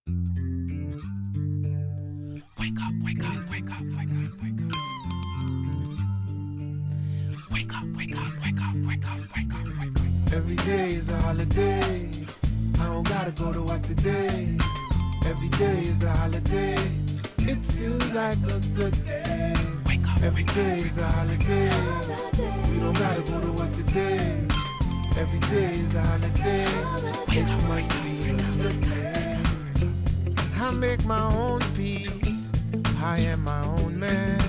Wake up, wake up, wake up, wake up, wake up. Wake up, wake up, wake up, wake up, wake up, wake up. Every day is a holiday. I don't gotta go to work today. Every day is a holiday. It feels like a good day. Wake up, Every day is a holiday. We don't gotta go to work today. Every day is a holiday. It must be a good day. I make my own peace. I am my own man.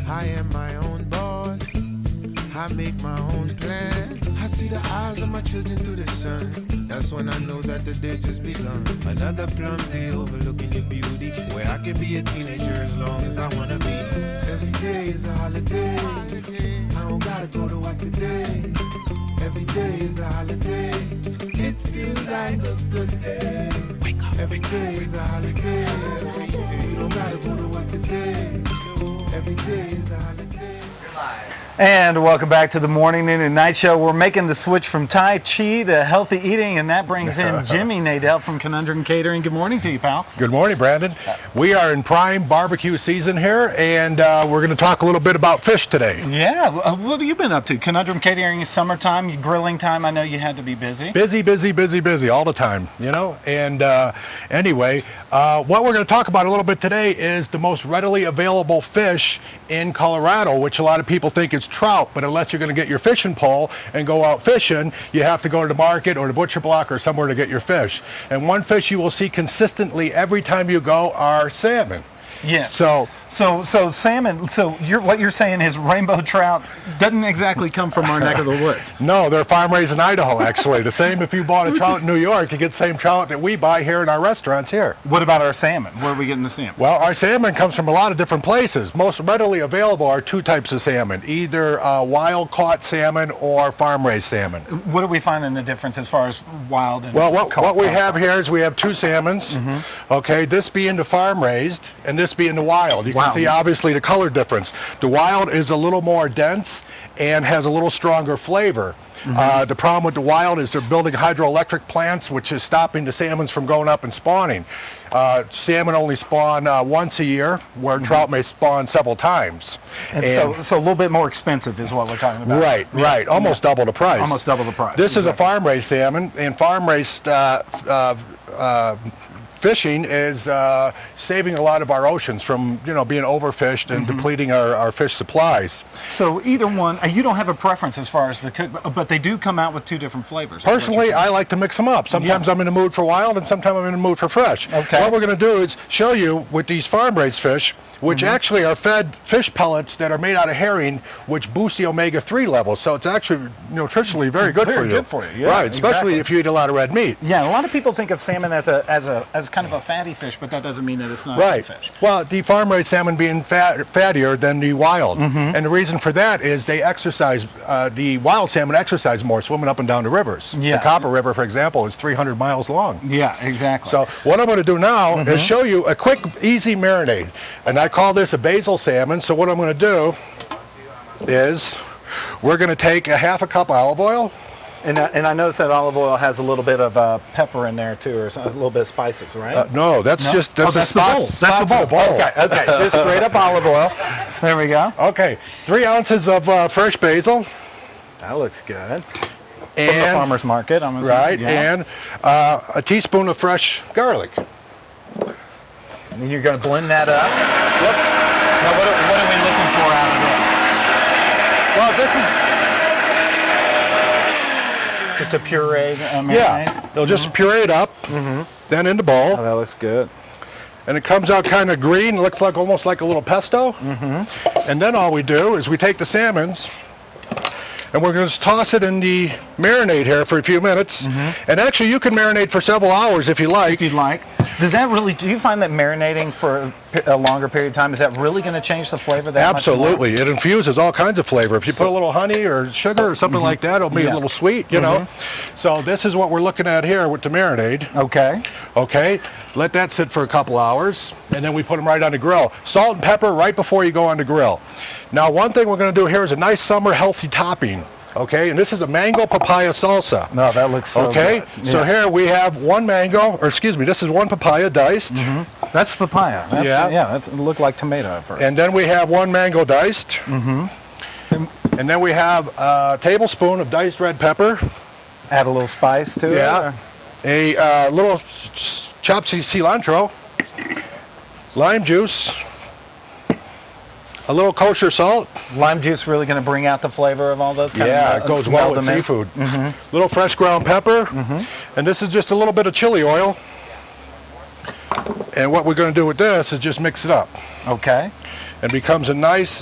I am my own boss. I make my own plans. I see the eyes of my children through the sun. That's when I know that the day just begun. Another plum day overlooking your beauty, where I can be a teenager as long as I wanna be. Every day is a holiday. I don't gotta go to work today. Every day is a holiday. It feels like a good day. wake up. Every day is a holiday. You don't gotta go to work today. Every day is a holiday. And welcome back to the Morning, Noon, and Night Show. We're making the switch from Tai Chi to healthy eating, and that brings in Jimmy Nadell from Conundrum Catering. Good morning to you, pal. Good morning, Brandon. We are in prime barbecue season here, and we're going to talk a little bit about fish today. Yeah, what have you been up to? Conundrum Catering is summertime, grilling time. I know you had to be busy. Busy, busy, busy, busy all the time, you know. And anyway, what we're going to talk about a little bit today is the most readily available fish in Colorado, which a lot of people think it's trout, but unless you're going to get your fishing pole and go out fishing, you have to go to the market or the butcher block or somewhere to get your fish. And one fish you will see consistently every time you go are salmon. Yeah. So salmon. So what you're saying is rainbow trout doesn't exactly come from our neck of the woods. no, they're farm raised in Idaho, actually. The same if you bought a trout in New York, you get the same trout that we buy here in our restaurants here. What about our salmon? Where are we getting the salmon? Well, our salmon comes from a lot of different places. Most readily available are two types of salmon, either wild caught salmon or farm raised salmon. What are we finding the difference as far as wild and Well, what we have here is we have two salmons. Okay, this being the farm raised and this being the wild. You can see obviously the color difference. The wild is a little more dense and has a little stronger flavor. The problem with the wild is they're building hydroelectric plants, which is stopping the salmons from going up and spawning. Salmon only spawn once a year, where trout may spawn several times. And so a little bit more expensive is what we're talking about. Right, right. Almost double the price. Almost double the price. This is a farm-raised salmon, and farm-raised fishing is saving a lot of our oceans from, being overfished and depleting our fish supplies. So either one, you don't have a preference as far as the cook, but they do come out with two different flavors. Personally, I like to mix them up. Sometimes I'm in the mood for wild, and sometimes I'm in the mood for fresh. Okay. What we're going to do is show you with these farm-raised fish, which actually are fed fish pellets that are made out of herring, which boost the omega-3 levels. So it's actually nutritionally very good for you. Good for you. Yeah, right, especially if you eat a lot of red meat. Yeah, a lot of people think of salmon as kind of a fatty fish, but that doesn't mean that it's not Right. a fish. Well, the farm-raised salmon being fattier than the wild, and the reason for that is they exercise. The wild salmon exercise more, swimming up and down the rivers. Yeah. The Copper River, for example, is 300 miles long. Yeah, exactly. So what I'm going to do now is show you a quick, easy marinade, and I call this a basil salmon. So what I'm going to do is we're going to take a half a cup of olive oil. And I noticed that olive oil has a little bit of pepper in there too, or a little bit of spices, right? No, that's just that's the bowl. That's the bowl. Okay, just straight up olive oil. There we go. Okay, 3 ounces of fresh basil. That looks good. And from the farmer's market, I'm assuming. Right, yeah. and a teaspoon of fresh garlic. And then you're going to blend that up. Yep. Now, what are we looking for out of this? Well, this is just a pureed marinade? Yeah, they'll just puree it up, then in the bowl. Oh, that looks good. And it comes out kind of green, looks like almost like a little pesto. And then all we do is we take the salmons, and we're going to toss it in the marinade here for a few minutes. And actually, you can marinate for several hours if you like. If you'd like. Do you find that marinating for a longer period of time, is that really going to change the flavor that much more? Absolutely. It infuses all kinds of flavor. If you put a little honey or sugar or something like that, it'll be a little sweet, you know. So this is what we're looking at here with the marinade. Okay. Okay. Let that sit for a couple hours, and then we put them right on the grill. Salt and pepper right before you go on the grill. Now, one thing we're going to do here is a nice summer healthy topping. Okay, and this is a mango papaya salsa. No, that looks so okay, good. so Yeah. here we have one mango, or excuse me, this is one papaya diced. That's papaya. That's, Yeah. It looked like tomato at first. And then we have one mango diced. And then we have a tablespoon of diced red pepper. Add a little spice to it. Yeah. A little chopped cilantro, lime juice, a little kosher salt. Lime juice really going to bring out the flavor of all those kind Yeah, of it goes well meld with them in. seafood. Little fresh ground pepper, and this is just a little bit of chili oil. And what we're going to do with this is just mix it up. Okay. It becomes a nice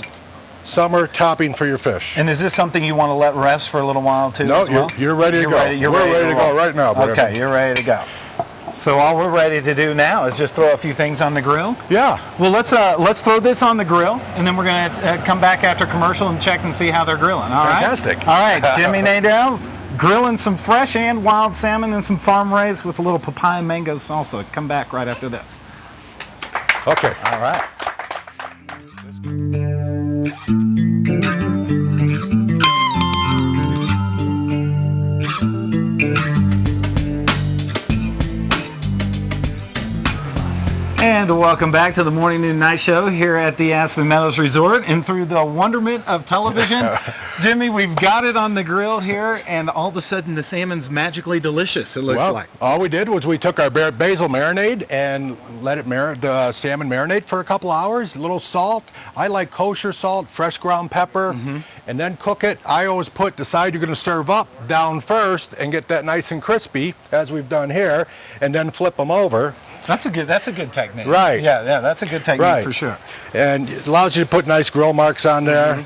summer topping for your fish. And is this something you want to let rest for a little while too? No, as well? you're ready to go. We're We're ready to go roll. right now, Brandon. Okay, you're ready to go. So all we're ready to do now is just throw a few things on the grill. Yeah. Well, let's throw this on the grill, and then we're going to come back after commercial and check and see how they're grilling. All right. Fantastic. All right, Jimmy Nadell grilling some fresh and wild salmon and some farm raised with a little papaya mango salsa. Come back right after this. Okay. All right. And welcome back to the Morning Noon Night Show here at the Aspen Meadows Resort. And through the wonderment of television, Jimmy, we've got it on the grill here, and all of a sudden the salmon's magically delicious, it looks like. All we did was we took our basil marinade and let it the salmon marinate for a couple hours. A little salt. I like kosher salt, fresh ground pepper, and then cook it. I always put the side you're going to serve up down first and get that nice and crispy, as we've done here, and then flip them over. That's a good technique. Right. Yeah, that's a good technique Right. for sure. And it allows you to put nice grill marks on there.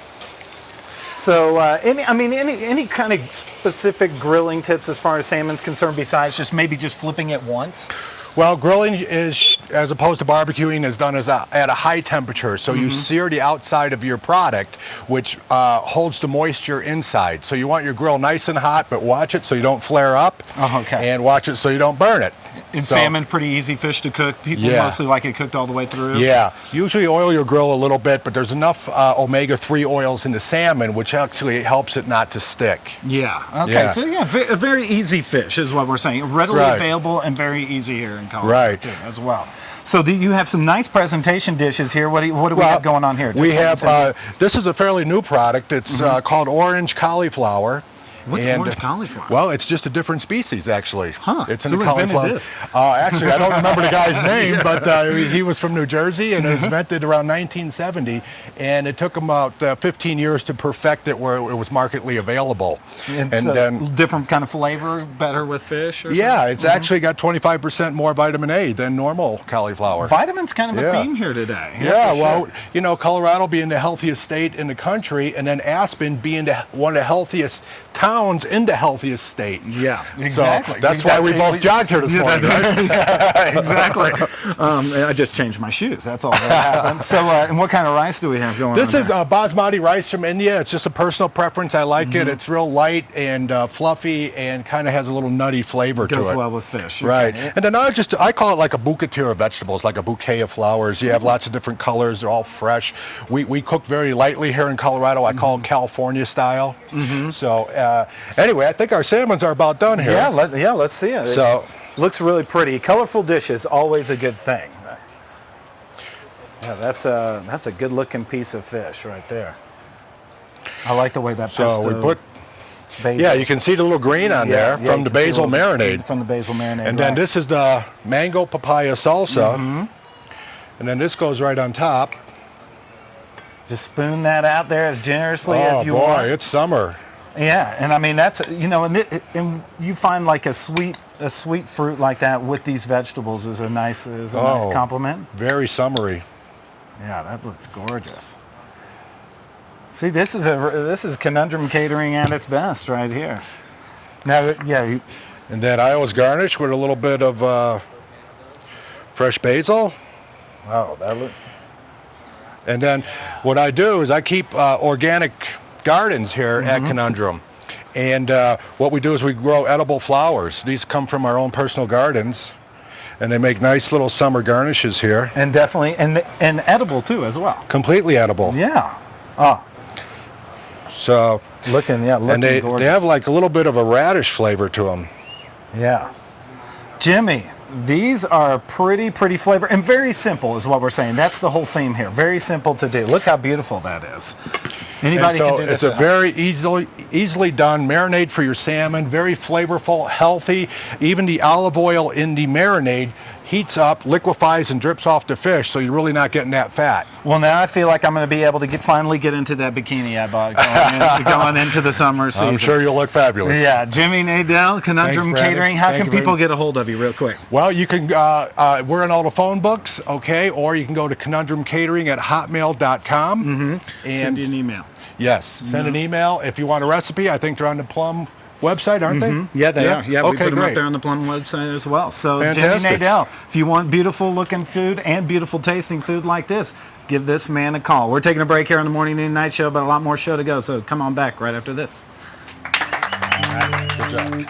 So, any kind of specific grilling tips as far as salmon's concerned, besides just flipping it once? Well, grilling is, as opposed to barbecuing, is done at a high temperature. So you sear the outside of your product, which holds the moisture inside. So you want your grill nice and hot, but watch it so you don't flare up. Oh, okay. And watch it so you don't burn it. And So- salmon, pretty easy fish to cook. People Yeah. mostly like it cooked all the way through. Yeah, usually oil your grill a little bit, but there's enough omega-3 oils in the salmon, which actually helps it not to stick. Yeah. Okay. Yeah. So a very easy fish is what we're saying. Readily Right. available and very easy here in Colorado Right. too, as well. So you have some nice presentation dishes here. What do we have going on here? We Just have, this is a fairly new product. It's called orange cauliflower. What's And, orange cauliflower? Well, it's just a different species, actually. Huh. It's in Who the invented cauliflower. this? Actually, I don't remember the guy's name, but he was from New Jersey, and it was invented around 1970. And it took him about 15 years to perfect it where it was marketly available. And and so then, different kind of flavor, better with fish. Or yeah, something? it's actually got 25% more vitamin A than normal cauliflower. Vitamins kind of a Yeah. theme here today. Yeah, for well, sure. you know, Colorado being the healthiest state in the country, and then Aspen being one of the healthiest towns in the healthiest state. Yeah, exactly. So that's why we both jogged here this morning, right? Yeah, exactly. I just changed my shoes. That's all that happened. So, and what kind of rice do we have going This on? is basmati rice from India. It's just a personal preference. I like it. It's real light and fluffy and kind of has a little nutty flavor to it. Goes well with fish. Right. Okay. And then I call it like a bouquet of vegetables, like a bouquet of flowers. You have lots of different colors. They're all fresh. We cook very lightly here in Colorado. I call it California style. So anyway, I think our salmons are about done here. Yeah, let's see it. So- It looks really pretty. Colorful dish is always a good thing. Yeah, that's a good looking piece of fish right there. I like the way that pesto. So we put, basil. yeah, you can see the little green on there Yeah, from you the can see a basil little- marinade. From the basil marinade. And then right. this is the mango papaya salsa. And then this goes right on top. Just spoon that out there as generously Oh as you boy, want. it's summer. Yeah, and I mean that's and you find like a sweet fruit like that with these vegetables is a nice Oh. compliment. Very summery. Yeah, that looks gorgeous. See, this is Conundrum Catering at its best right here. Now, yeah, And then I always garnish with a little bit of fresh basil. oh, that look. And then what I do is I keep organic gardens here at Conundrum. And what we do is we grow edible flowers. These come from our own personal gardens. And they make nice little summer garnishes here. And definitely, and edible too as well. Completely edible. Yeah. Oh, So, Looking and they gorgeous. have like a little bit of a radish flavor to them. Yeah. Jimmy, these are pretty flavor and very simple is what we're saying. That's the whole theme here. Very simple to do. Look how beautiful that is. Anybody And so can do this. it's a very easily done marinade for your salmon. Very flavorful, healthy. Even the olive oil in the marinade heats up, liquefies, and drips off the fish, so you're really not getting that fat. Well, now I feel like I'm going to be able to finally get into that bikini I bought going into the summer season. I'm sure you'll look fabulous. Yeah, Jimmy Nadell, Conundrum Thanks, Brandon. Catering. How Thank can you people very get a hold of you real quick? Well, you can, we're in all the phone books, okay, or you can go to conundrumcatering@hotmail.com. And send you an email. Yes, send an email. If you want a recipe, I think they're on the Plum website, aren't they? Yeah, they are. Yeah, we okay, put them great. up there on the Plum website as well. So Fantastic. Jimmy Nadell, if you want beautiful looking food and beautiful tasting food like this, give this man a call. We're taking a break here on the Morning Noon Night Show, but a lot more show to go. So come on back right after this. Good job.